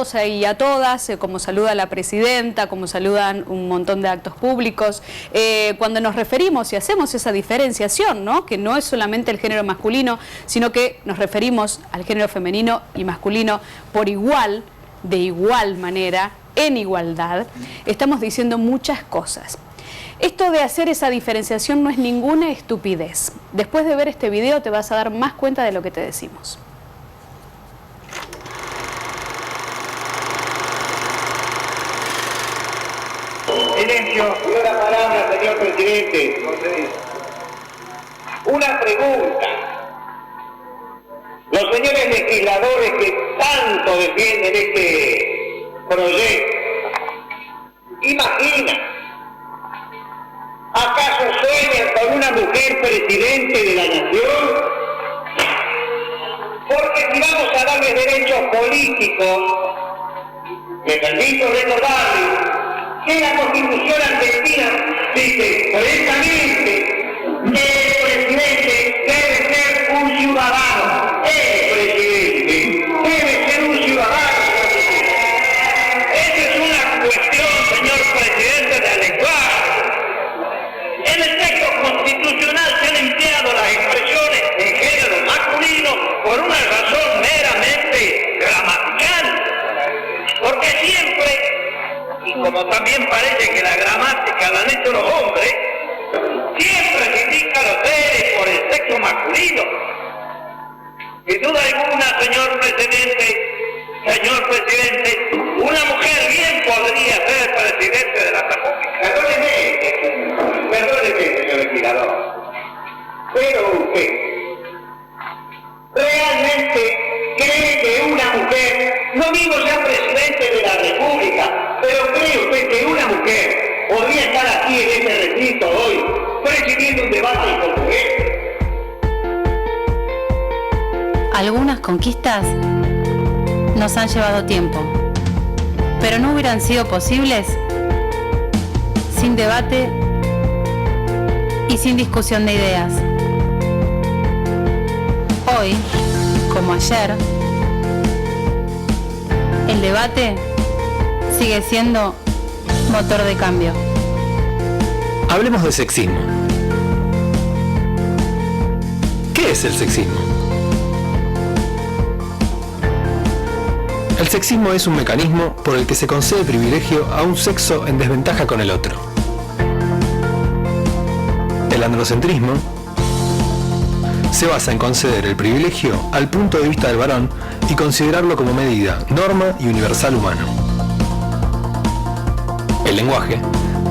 todos y a todas, como saluda la presidenta, como saludan un montón de actos públicos, cuando nos referimos y hacemos esa diferenciación, ¿no? Que no es solamente el género masculino, sino que nos referimos al género femenino y masculino por igual, de igual manera, en igualdad, estamos diciendo muchas cosas. Esto de hacer esa diferenciación no es ninguna estupidez. Después de ver este video te vas a dar más cuenta de lo que te decimos. Silencio. Pido la palabra, señor presidente. Una pregunta. Los señores legisladores que tanto defienden este proyecto, imagina, ¿acaso sueñan con una mujer presidente de la nación? Porque si vamos a darles derechos políticos, me permito recordarles que la Constitución argentina dice correctamente que el presidente debe ser un ciudadano. El presidente debe ser un ciudadano. Esa es una cuestión, señor presidente, del lenguaje. En el texto constitucional se han empleado las expresiones en género masculino por una razón meramente gramatical. Porque siempre, y como también parece que la gramática la han hecho los hombres, siempre se indica los seres por el sexo masculino. Sin duda alguna, señor presidente, una mujer bien podría ser presidente de la República. Perdóneme, señor legislador, pero usted realmente cree que una mujer, no digo sea presidente de la República, pero cree usted que una mujer podría estar aquí en este recinto hoy presidiendo un debate como este? Algunas conquistas nos han llevado tiempo, pero no hubieran sido posibles sin debate y sin discusión de ideas. Hoy, como ayer, el debate sigue siendo motor de cambio. Hablemos de sexismo. ¿Qué es el sexismo? El sexismo es un mecanismo por el que se concede privilegio a un sexo en desventaja con el otro. El androcentrismo se basa en conceder el privilegio al punto de vista del varón y considerarlo como medida, norma y universal humano. El lenguaje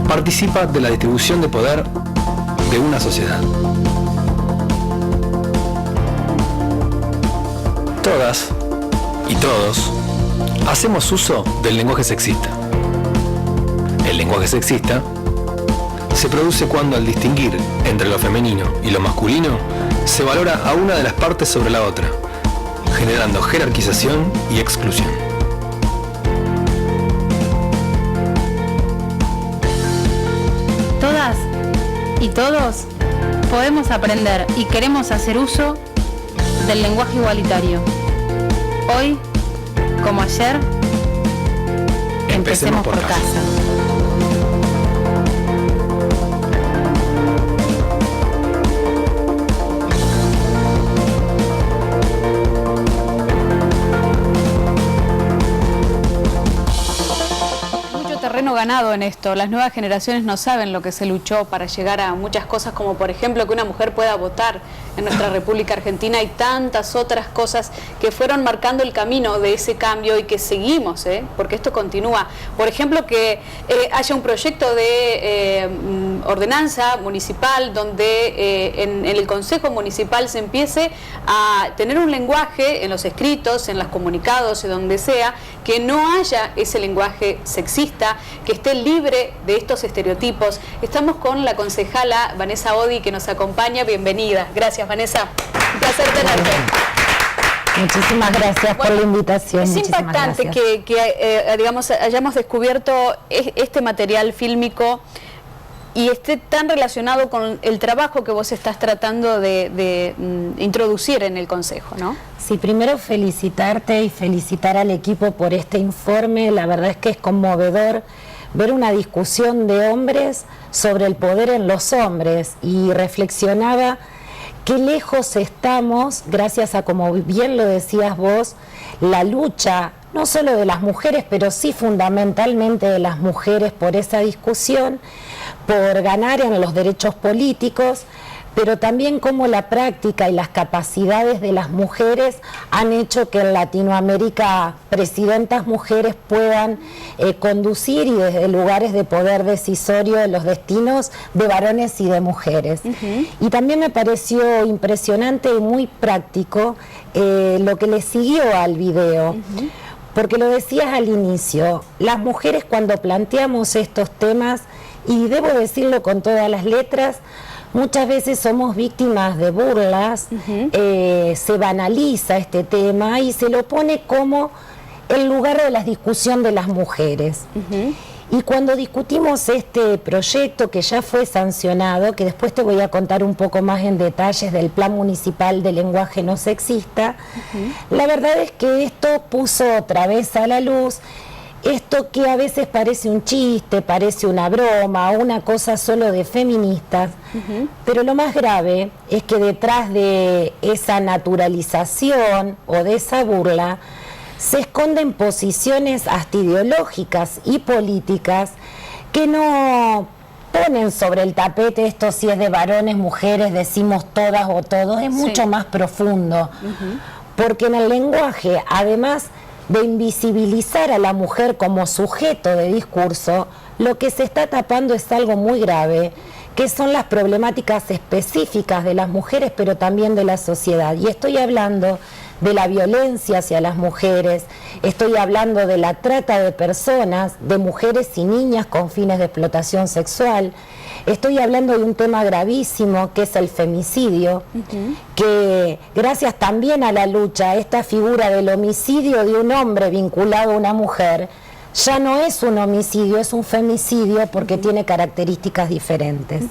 participa de la distribución de poder de una sociedad. Todas y todos hacemos uso del lenguaje sexista. El lenguaje sexista se produce cuando, al distinguir entre lo femenino y lo masculino, se valora a una de las partes sobre la otra, generando jerarquización y exclusión. Todas y todos podemos aprender y queremos hacer uso del lenguaje igualitario. Hoy, como ayer, empecemos por casa. Terreno ganado en esto. Las nuevas generaciones no saben lo que se luchó para llegar a muchas cosas, como por ejemplo que una mujer pueda votar en nuestra República Argentina, y tantas otras cosas que fueron marcando el camino de ese cambio y que seguimos, porque esto continúa. Por ejemplo, que haya un proyecto de ordenanza municipal donde en el Consejo Municipal se empiece a tener un lenguaje en los escritos, en los comunicados, en donde sea, que no haya ese lenguaje sexista, que esté libre de estos estereotipos. Estamos con la concejala Vanessa Odi, que nos acompaña. Bienvenida. Gracias, Vanessa. Un placer tenerte. Muchísimas gracias por la invitación. Es impactante que digamos, hayamos descubierto este material fílmico y esté tan relacionado con el trabajo que vos estás tratando de introducir en el Consejo, ¿no? Sí, primero felicitarte y felicitar al equipo por este informe. La verdad es que es conmovedor ver una discusión de hombres sobre el poder en los hombres, y reflexionaba qué lejos estamos, gracias a, como bien lo decías vos, la lucha no solo de las mujeres, pero sí fundamentalmente de las mujeres por esa discusión, por ganar en los derechos políticos, pero también cómo la práctica y las capacidades de las mujeres han hecho que en Latinoamérica presidentas mujeres puedan conducir, y desde lugares de poder decisorio, los destinos de varones y de mujeres. Y también me pareció impresionante y muy práctico lo que le siguió al video. Porque lo decías al inicio, las mujeres cuando planteamos estos temas, y debo decirlo con todas las letras, muchas veces somos víctimas de burlas, se banaliza este tema y se lo pone como el lugar de la discusión de las mujeres. Y cuando discutimos este proyecto que ya fue sancionado, que después te voy a contar un poco más en detalles del Plan Municipal de Lenguaje No Sexista, la verdad es que esto puso otra vez a la luz esto que a veces parece un chiste, parece una broma, una cosa solo de feministas, pero lo más grave es que detrás de esa naturalización o de esa burla se esconden posiciones hasta ideológicas y políticas que no ponen sobre el tapete esto si es de varones, mujeres, decimos todas o todos, es mucho más profundo, porque en el lenguaje, además de invisibilizar a la mujer como sujeto de discurso, lo que se está tapando es algo muy grave, que son las problemáticas específicas de las mujeres, pero también de la sociedad. Y estoy hablando de la violencia hacia las mujeres, estoy hablando de la trata de personas, de mujeres y niñas con fines de explotación sexual, estoy hablando de un tema gravísimo que es el femicidio, que gracias también a la lucha, esta figura del homicidio de un hombre vinculado a una mujer, ya no es un homicidio, es un femicidio porque tiene características diferentes.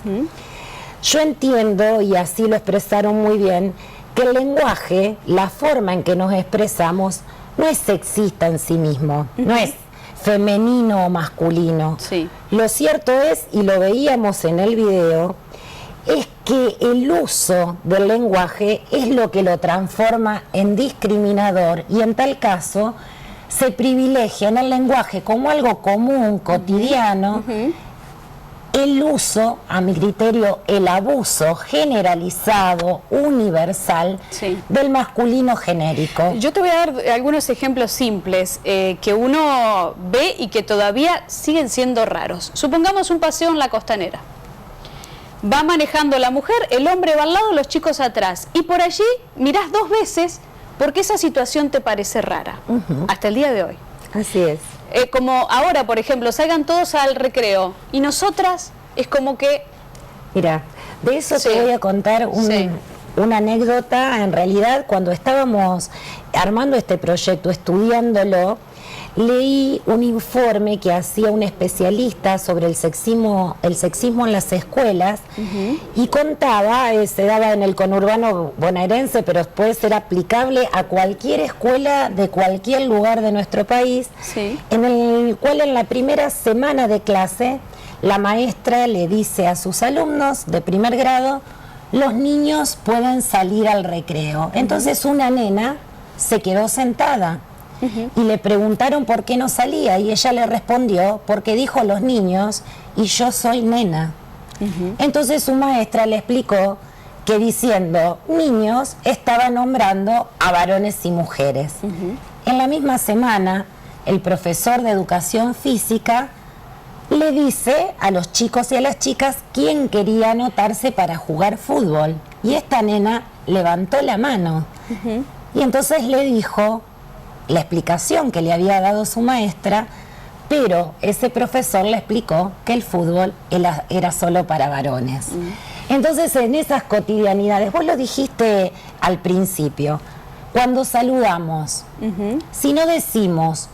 Yo entiendo, y así lo expresaron muy bien, que el lenguaje, la forma en que nos expresamos, no es sexista en sí mismo, no es femenino o masculino. Lo cierto es, y lo veíamos en el video, es que el uso del lenguaje es lo que lo transforma en discriminador, y en tal caso se privilegia en el lenguaje como algo común, cotidiano, el uso, a mi criterio, el abuso generalizado, universal, del masculino genérico. Yo te voy a dar algunos ejemplos simples que uno ve y que todavía siguen siendo raros. Supongamos un paseo en la Costanera. Va manejando la mujer, el hombre va al lado, los chicos atrás. Y por allí mirás dos veces porque esa situación te parece rara, hasta el día de hoy. Así es. Como ahora, por ejemplo, salgan todos al recreo y nosotras es como que... Mira, de eso te voy a contar una anécdota. En realidad, cuando estábamos armando este proyecto, estudiándolo, leí un informe que hacía un especialista sobre el sexismo en las escuelas, y contaba, se daba en el conurbano bonaerense, pero puede ser aplicable a cualquier escuela de cualquier lugar de nuestro país, en el cual en la primera semana de clase la maestra le dice a sus alumnos de primer grado: los niños pueden salir al recreo. Entonces una nena se quedó sentada. Y le preguntaron por qué no salía, y ella le respondió: porque dijo los niños y yo soy nena. Entonces su maestra le explicó que diciendo niños estaba nombrando a varones y mujeres. En la misma semana, el profesor de educación física le dice a los chicos y a las chicas quién quería anotarse para jugar fútbol, y esta nena levantó la mano. Y entonces le dijo la explicación que le había dado su maestra, pero ese profesor le explicó que el fútbol era solo para varones. Entonces, en esas cotidianidades, vos lo dijiste al principio, cuando saludamos, si no decimos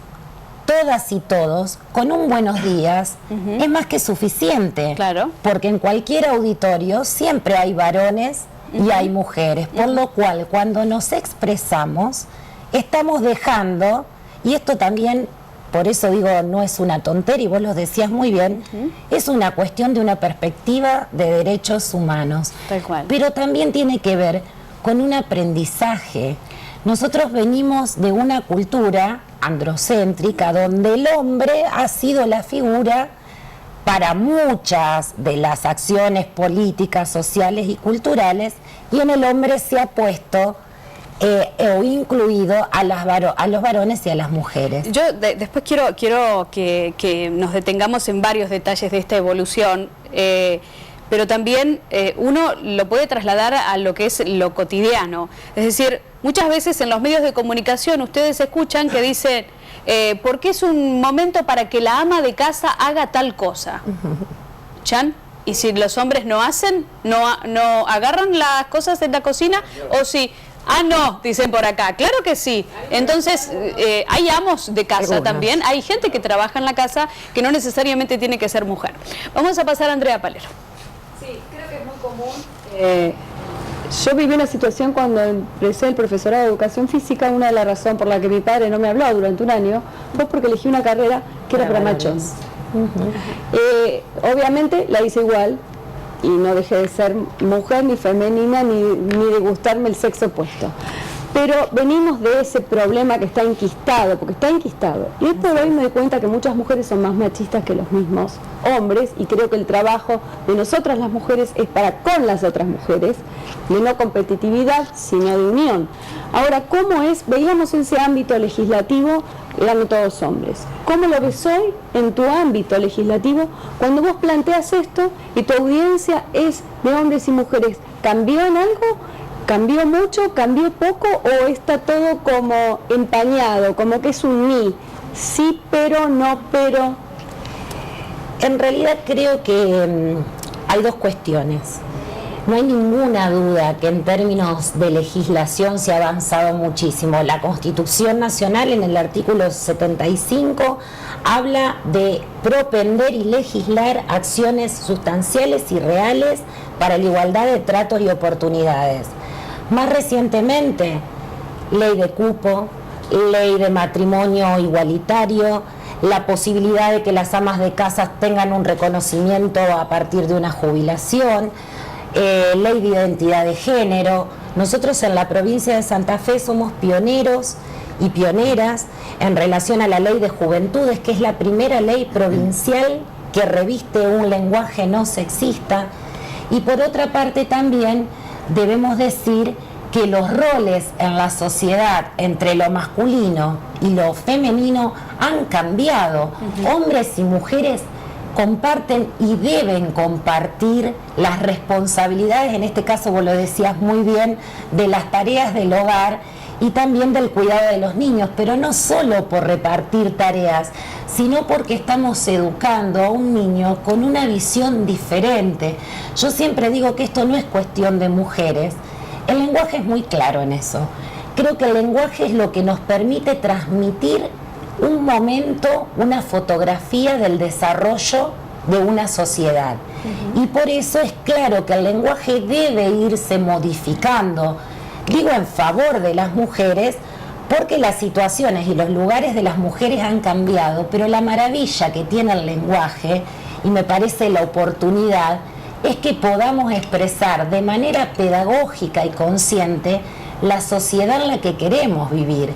todas y todos, con un buenos días, es más que suficiente. Claro. Porque en cualquier auditorio siempre hay varones y hay mujeres, por lo cual cuando nos expresamos, estamos dejando, y esto también, por eso digo, no es una tontería, y vos lo decías muy bien, es una cuestión de una perspectiva de derechos humanos. Tal cual. Pero también tiene que ver con un aprendizaje. Nosotros venimos de una cultura androcéntrica donde el hombre ha sido la figura para muchas de las acciones políticas, sociales y culturales, y en el hombre se ha puesto o incluido a los varones y a las mujeres. Yo después quiero que nos detengamos en varios detalles de esta evolución, pero también uno lo puede trasladar a lo que es lo cotidiano. Es decir, muchas veces en los medios de comunicación ustedes escuchan que dicen, porque es un momento para que la ama de casa haga tal cosa. ¿Chan? Y si los hombres no hacen, no agarran las cosas en la cocina, o si... Ah, no, dicen por acá. Claro que sí. Entonces, hay amos de casa también. Hay gente que trabaja en la casa que no necesariamente tiene que ser mujer. Vamos a pasar a Andrea Palero. Sí, creo que es muy común. Yo viví una situación cuando empecé el profesorado de educación física. Una de las razones por la que mi padre no me habló durante un año fue porque elegí una carrera que era para machos. Obviamente la hice igual. Y no dejé de ser mujer, ni femenina, ni de gustarme el sexo opuesto. Pero venimos de ese problema que está enquistado, porque está enquistado. Y después hoy me doy cuenta que muchas mujeres son más machistas que los mismos hombres, y creo que el trabajo de nosotras las mujeres es para con las otras mujeres, de no competitividad, sino de unión. Ahora, ¿cómo es? Veíamos ese ámbito legislativo, eran todos hombres. ¿Cómo lo ves hoy en tu ámbito legislativo cuando vos planteas esto y tu audiencia es de hombres y mujeres? ¿Cambió en algo? ¿Cambió mucho? ¿Cambió poco? ¿O está todo como empañado? Como que es un ni. Sí, pero, no, pero. En realidad creo que hay dos cuestiones. No hay ninguna duda que en términos de legislación se ha avanzado muchísimo. La Constitución Nacional, en el artículo 75, habla de propender y legislar acciones sustanciales y reales para la igualdad de tratos y oportunidades. Más recientemente, ley de cupo, ley de matrimonio igualitario, la posibilidad de que las amas de casa tengan un reconocimiento a partir de una jubilación, ley de identidad de género. Nosotros en la provincia de Santa Fe somos pioneros y pioneras en relación a la ley de juventudes, que es la primera ley provincial que reviste un lenguaje no sexista. Y por otra parte también debemos decir que los roles en la sociedad entre lo masculino y lo femenino han cambiado. Hombres y mujeres comparten y deben compartir las responsabilidades, en este caso vos lo decías muy bien, de las tareas del hogar y también del cuidado de los niños, pero no solo por repartir tareas, sino porque estamos educando a un niño con una visión diferente. Yo siempre digo que esto no es cuestión de mujeres, el lenguaje es muy claro en eso. Creo que el lenguaje es lo que nos permite transmitir un momento, una fotografía del desarrollo de una sociedad. Y por eso es claro que el lenguaje debe irse modificando. Digo en favor de las mujeres, porque las situaciones y los lugares de las mujeres han cambiado, pero la maravilla que tiene el lenguaje, y me parece la oportunidad, es que podamos expresar de manera pedagógica y consciente la sociedad en la que queremos vivir,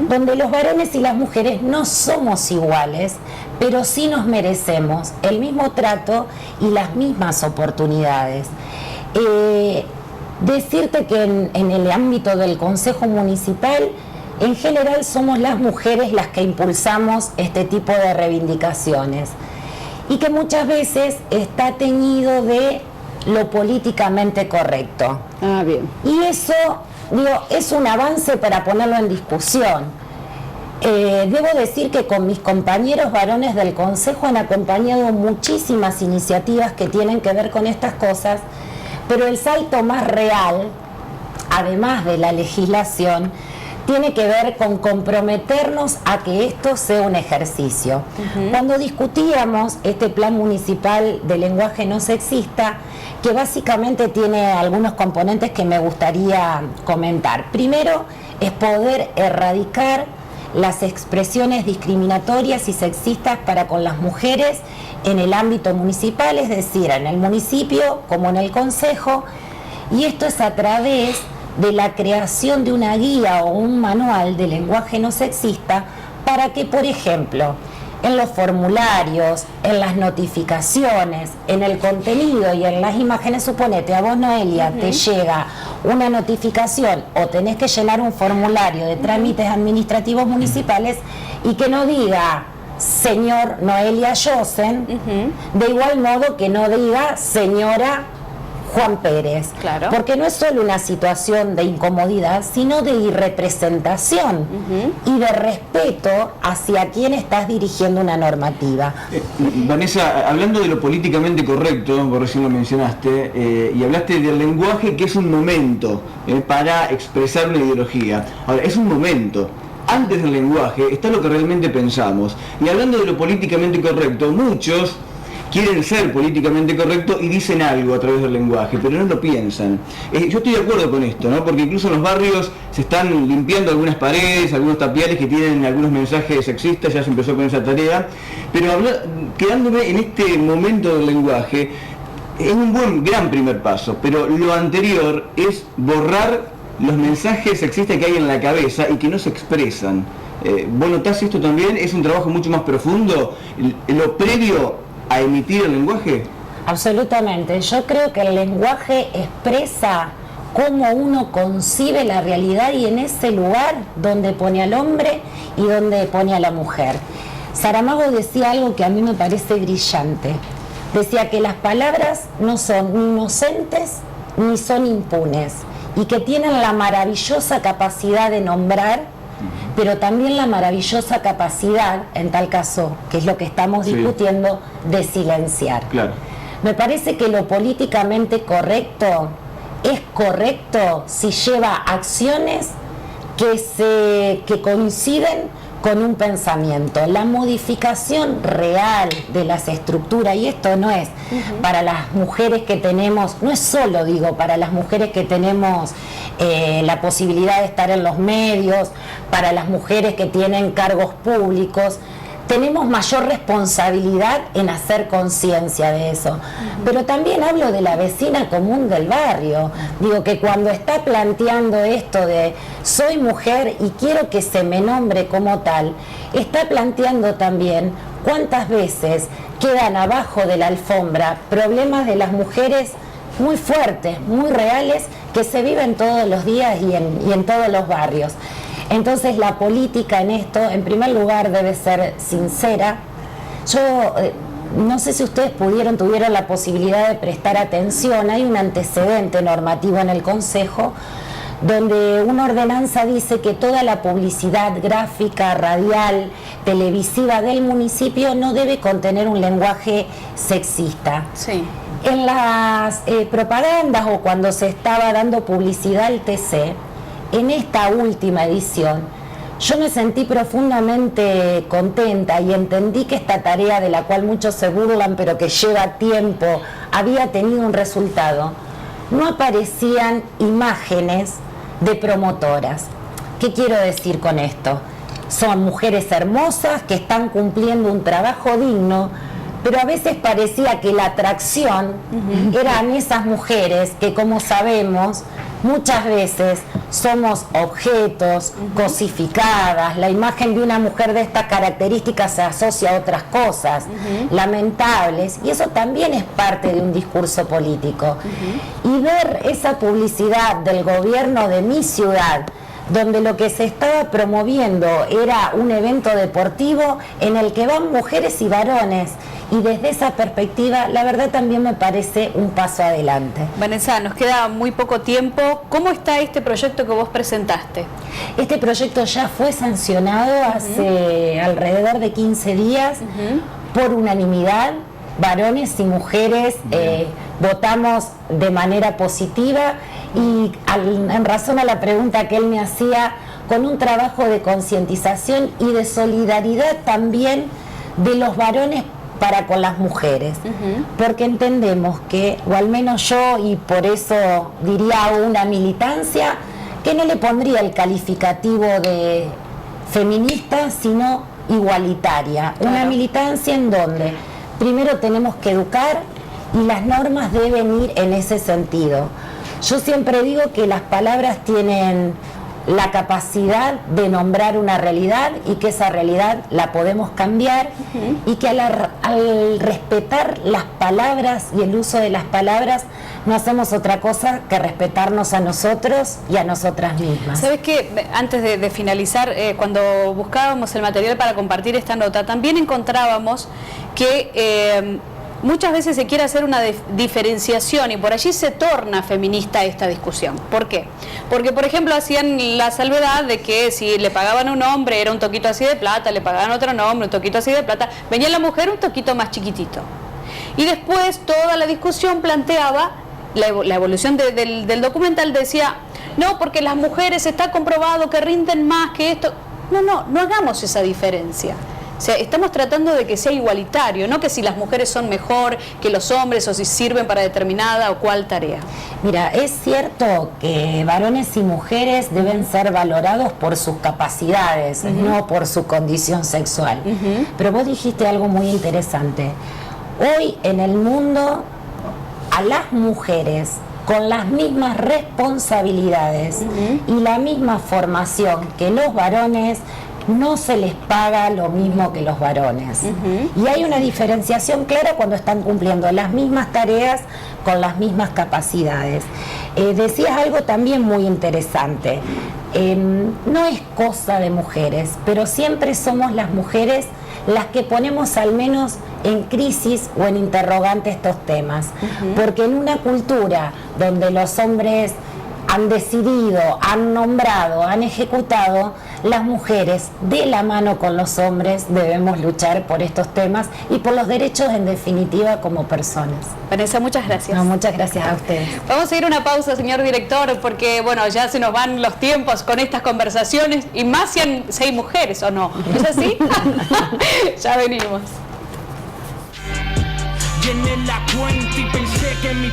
donde los varones y las mujeres no somos iguales, pero sí nos merecemos el mismo trato y las mismas oportunidades. Decirte que en el ámbito del Consejo Municipal, en general somos las mujeres las que impulsamos este tipo de reivindicaciones, y que muchas veces está teñido de lo políticamente correcto. Ah, bien. Y eso, digo, es un avance para ponerlo en discusión. Debo decir que con mis compañeros varones del Consejo han acompañado muchísimas iniciativas que tienen que ver con estas cosas, pero el salto más real, además de la legislación, tiene que ver con comprometernos a que esto sea un ejercicio. Cuando discutíamos este plan municipal de lenguaje no sexista, que básicamente tiene algunos componentes que me gustaría comentar. Primero, es poder erradicar las expresiones discriminatorias y sexistas para con las mujeres en el ámbito municipal, es decir, en el municipio como en el concejo, y esto es a través de la creación de una guía o un manual de lenguaje no sexista para que, por ejemplo, en los formularios, en las notificaciones, en el contenido y en las imágenes, suponete, a vos, Noelia, te llega una notificación o tenés que llenar un formulario de trámites administrativos municipales y que no diga señor Noelia Yosen, de igual modo que no diga señora Juan Pérez, claro. Porque no es solo una situación de incomodidad, sino de irrepresentación y de respeto hacia quien estás dirigiendo una normativa. Vanessa, hablando de lo políticamente correcto, vos recién lo mencionaste, y hablaste del lenguaje que es un momento para expresar una ideología. Ahora, es un momento. Antes del lenguaje está lo que realmente pensamos. Y hablando de lo políticamente correcto, muchos quieren ser políticamente correctos y dicen algo a través del lenguaje, pero no lo piensan. Yo estoy de acuerdo con esto, ¿no? Porque incluso en los barrios se están limpiando algunas paredes, algunos tapiales que tienen algunos mensajes sexistas, ya se empezó con esa tarea, pero quedándome en este momento del lenguaje, es un gran primer paso, pero lo anterior es borrar los mensajes sexistas que hay en la cabeza y que no se expresan. ¿Vos notás esto también? ¿Es un trabajo mucho más profundo? ¿Lo previo a emitir el lenguaje? Absolutamente. Yo creo que el lenguaje expresa cómo uno concibe la realidad y en ese lugar donde pone al hombre y donde pone a la mujer. Saramago decía algo que a mí me parece brillante. Decía que las palabras no son ni inocentes ni son impunes y que tienen la maravillosa capacidad de nombrar, pero también la maravillosa capacidad, en tal caso, que es lo que estamos discutiendo, de silenciar. Claro. Me parece que lo políticamente correcto es correcto si lleva acciones que coinciden con un pensamiento. La modificación real de las estructuras, y esto no es para las mujeres que tenemos, no es solo, digo, para las mujeres que tenemos la posibilidad de estar en los medios, para las mujeres que tienen cargos públicos, tenemos mayor responsabilidad en hacer conciencia de eso. Pero también hablo de la vecina común del barrio. Digo que cuando está planteando esto de soy mujer y quiero que se me nombre como tal, está planteando también cuántas veces quedan abajo de la alfombra problemas de las mujeres muy fuertes, muy reales, que se viven todos los días y en todos los barrios. Entonces la política en esto, en primer lugar, debe ser sincera. Yo no sé si ustedes tuvieron la posibilidad de prestar atención. Hay un antecedente normativo en el Consejo donde una ordenanza dice que toda la publicidad gráfica, radial, televisiva del municipio no debe contener un lenguaje sexista. Sí. En las propagandas o cuando se estaba dando publicidad al TC, en esta última edición, yo me sentí profundamente contenta y entendí que esta tarea de la cual muchos se burlan pero que lleva tiempo, había tenido un resultado. No aparecían imágenes de promotoras. ¿Qué quiero decir con esto? Son mujeres hermosas que están cumpliendo un trabajo digno, pero a veces parecía que la atracción eran esas mujeres que, como sabemos, muchas veces somos objetos, cosificadas. La imagen de una mujer de estas características se asocia a otras cosas lamentables, y eso también es parte de un discurso político. Y ver esa publicidad del gobierno de mi ciudad, donde lo que se estaba promoviendo era un evento deportivo en el que van mujeres y varones, y desde esa perspectiva, la verdad también me parece un paso adelante. Vanessa, nos queda muy poco tiempo. ¿Cómo está este proyecto que vos presentaste? Este proyecto ya fue sancionado hace alrededor de 15 días por unanimidad. Varones y mujeres votamos de manera positiva, y en razón a la pregunta que él me hacía, con un trabajo de concientización y de solidaridad también de los varones para con las mujeres, porque entendemos que, o al menos yo, y por eso diría una militancia, que no le pondría el calificativo de feminista, sino igualitaria. Claro. Una militancia en donde primero tenemos que educar y las normas deben ir en ese sentido. Yo siempre digo que las palabras tienen la capacidad de nombrar una realidad y que esa realidad la podemos cambiar y que al respetar las palabras y el uso de las palabras no hacemos otra cosa que respetarnos a nosotros y a nosotras mismas. ¿Sabes qué? Antes de finalizar, cuando buscábamos el material para compartir esta nota, también encontrábamos que muchas veces se quiere hacer una diferenciación y por allí se torna feminista esta discusión. ¿Por qué? Porque, por ejemplo, hacían la salvedad de que si le pagaban a un hombre era un toquito así de plata, le pagaban a otro hombre un toquito así de plata, venía la mujer un toquito más chiquitito. Y después toda la discusión planteaba, la evolución del documental decía, no, porque las mujeres está comprobado que rinden más que esto. No hagamos esa diferencia. O sea, estamos tratando de que sea igualitario, no que si las mujeres son mejor que los hombres o si sirven para determinada o cual tarea. Mira, es cierto que varones y mujeres deben ser valorados por sus capacidades, no por su condición sexual. Pero vos dijiste algo muy interesante. Hoy en el mundo, a las mujeres con las mismas responsabilidades y la misma formación que los varones, no se les paga lo mismo que los varones. Y hay una diferenciación clara cuando están cumpliendo las mismas tareas con las mismas capacidades. Decías algo también muy interesante. No es cosa de mujeres, pero siempre somos las mujeres las que ponemos al menos en crisis o en interrogante estos temas. Porque en una cultura donde los hombres han decidido, han nombrado, han ejecutado, las mujeres de la mano con los hombres debemos luchar por estos temas y por los derechos en definitiva como personas. Vanessa, muchas gracias. No, muchas gracias a ustedes. Vamos a ir a una pausa, señor director, porque bueno, ya se nos van los tiempos con estas conversaciones y más si hay mujeres o no. ¿Es así? Ya venimos. Llené la cuenta y pensé que mi